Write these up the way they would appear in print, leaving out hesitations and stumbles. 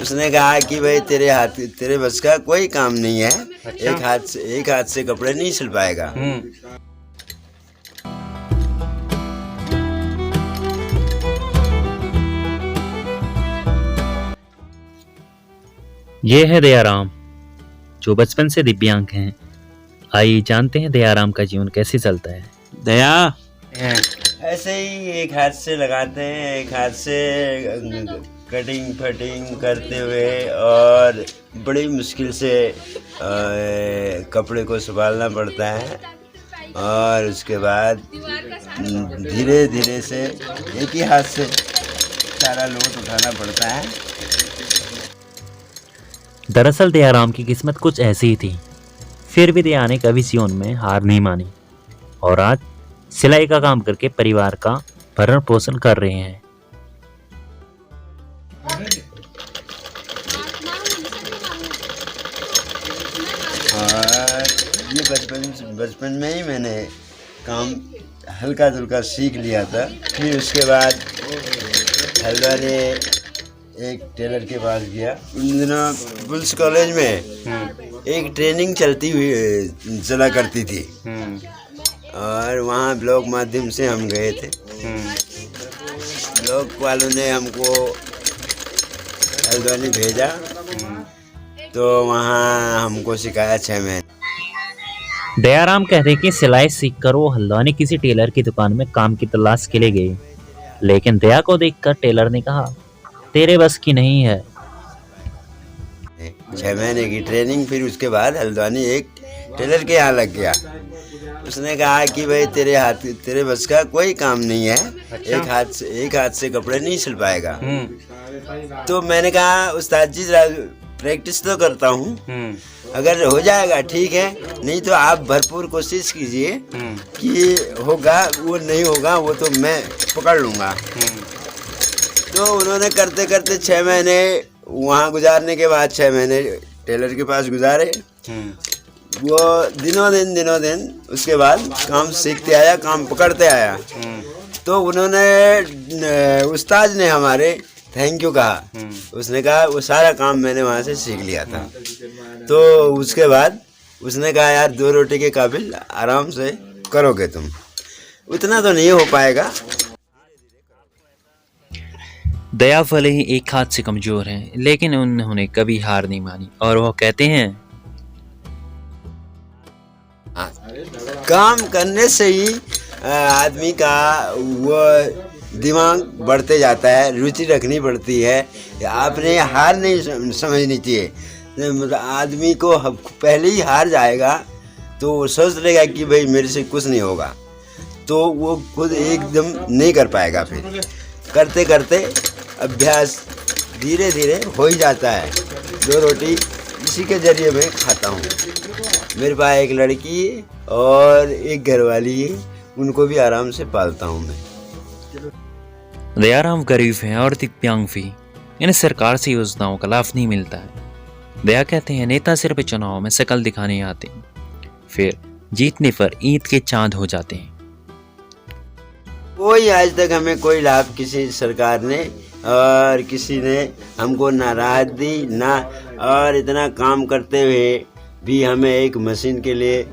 उसने कहा कि भाई तेरे बस का कोई काम नहीं है। अच्छा? एक हाथ से कपड़े नहीं सिल पाएगा। ये है दयाराम, जो बचपन से दिव्यांग हैं। आइए जानते हैं दयाराम का जीवन कैसे चलता है। दया, ऐसे ही एक हाथ से लगाते हैं, एक हाथ से कटिंग फटिंग करते हुए, और बड़ी मुश्किल से कपड़े को संभालना पड़ता है। और उसके बाद धीरे धीरे से एक ही हाथ से सारा लोड उठाना पड़ता है। दरअसल दयाराम की किस्मत कुछ ऐसी ही थी। फिर भी दया ने कभी जीवन में हार नहीं मानी और आज सिलाई का काम करके परिवार का भरण पोषण कर रहे हैं। और ये बचपन में ही मैंने काम हल्का धुल्का सीख लिया था। फिर उसके बाद हल्द्वानी एक टेलर के पास गया। उन दिनों पुलिस कॉलेज में एक ट्रेनिंग चला करती थी, और वहाँ ब्लॉक माध्यम से हम गए थे। ब्लॉक वालों ने हमको हल्द्वानी भेजा, तो वहाँ हमको सिखाया 6 महीने। दयाराम कहते कि सिलाई सीखकर वो हल्द्वानी किसी टेलर की दुकान में काम की तलाश के लिए गए, लेकिन दया को देखकर टेलर ने कहा, तेरे बस की नहीं है। 6 महीने की ट्रेनिंग, फिर उसके बाद हल्द्वानी एक टेलर के यहाँ लग गया। उसने कहा कि भाई तेरे बस का कोई काम नहीं है। अच्छा? एक हाथ से कपड़े नहीं सिल पाएगा। तो मैंने कहा, उस्ताद जी प्रैक्टिस तो करता हूँ, अगर हो जाएगा ठीक है, नहीं तो आप भरपूर कोशिश कीजिए कि होगा, वो नहीं होगा वो तो मैं पकड़ लूँगा। तो उन्होंने करते करते 6 महीने वहाँ गुजारने के बाद 6 महीने टेलर के पास गुजारे। वो दिनों दिन उसके बाद काम सीखते आया, काम पकड़ते आया। तो उन्होंने उस्ताद ने हमारे थैंक यू कहा। उसने कहा वो सारा काम मैंने वहाँ से सीख लिया था। तो उसके बाद उसने कहा, यार 2 रोटी के काबिल आराम से करोगे तुम, उतना तो नहीं हो पाएगा। दया भले ही एक हाथ से कमजोर हैं, लेकिन उन्होंने कभी हार नहीं मानी और वो कहते हैं, काम करने से ही आदमी का वो दिमाग बढ़ते जाता है, रुचि रखनी पड़ती है। आपने हार नहीं समझनी चाहिए। मतलब आदमी को पहले ही हार जाएगा तो वो सोच लेगा कि भाई मेरे से कुछ नहीं होगा, तो वो खुद एकदम नहीं कर पाएगा। फिर करते करते अभ्यास धीरे धीरे हो ही जाता है। 2 रोटी इसी के जरिए मैं खाता हूँ। मेरे पास एक लड़की है और एक घरवाली है, उनको भी आराम से पालता हूँ मैं। दयाराम गरीब हैं और दिव्यांग भी, इन्हें सरकार से योजनाओं का लाभ नहीं मिलता है। दया कहते हैं, नेता सिर्फ चुनाव में शकल दिखाने आते हैं, फिर जीतने पर ईद के चांद हो जाते हैं। कोई आज तक हमें कोई लाभ किसी सरकार ने और किसी ने हमको ना राहत दी ना, और इतना काम करते हुए भी हमें एक मशीन के लिए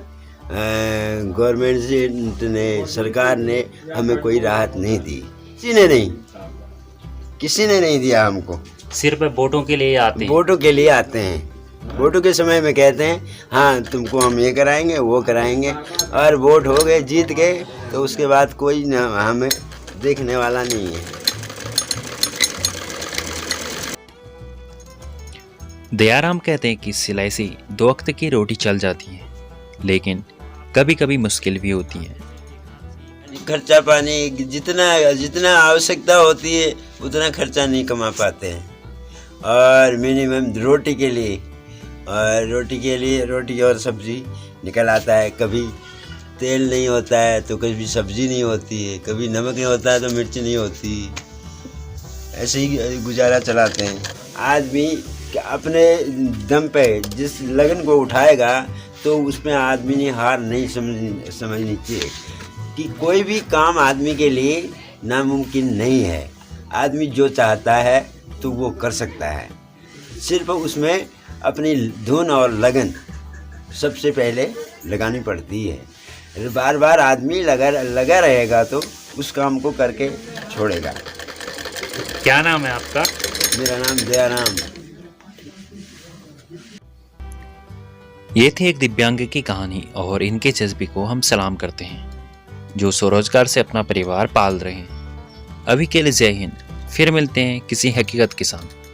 गवर्नमेंट ने, सरकार ने हमें कोई राहत नहीं दी। किसी ने नहीं दिया हमको। सिर्फ वोटों के लिए आते हैं। वोटों के लिए आते हैं। वोटों के समय में कहते हैं, हाँ तुमको हम ये कराएंगे वो कराएंगे, और वोट हो गए, जीत गए, तो उसके बाद कोई न हमें देखने वाला नहीं है। दयाराम कहते हैं कि सिलाई से 2 वक्त की रोटी चल जाती है, लेकिन कभी कभी मुश्किल भी होती है। खर्चा पानी जितना आवश्यकता होती है उतना खर्चा नहीं कमा पाते हैं, और मिनिमम रोटी के लिए रोटी और सब्जी निकल आता है। कभी तेल नहीं होता है तो कभी सब्जी नहीं होती है, कभी नमक नहीं होता है तो मिर्च नहीं होती। ऐसे ही गुजारा चलाते हैं। आदमी अपने दम पे जिस लगन को उठाएगा तो उसमें आदमी ने हार नहीं समझनी चाहिए कि कोई भी काम आदमी के लिए नामुमकिन नहीं है। आदमी जो चाहता है तो वो कर सकता है। सिर्फ उसमें अपनी धुन और लगन सबसे पहले लगानी पड़ती है। बार बार आदमी लगा रहेगा तो उस काम को करके छोड़ेगा। क्या नाम है आपका? मेरा नाम दयाराम। ये थी एक दिव्यांग की कहानी और इनके जज्बे को हम सलाम करते हैं, जो स्वरोजगार से अपना परिवार पाल रहे हैं। अभी के लिए जय हिंद। फिर मिलते हैं किसी हकीकत के साथ।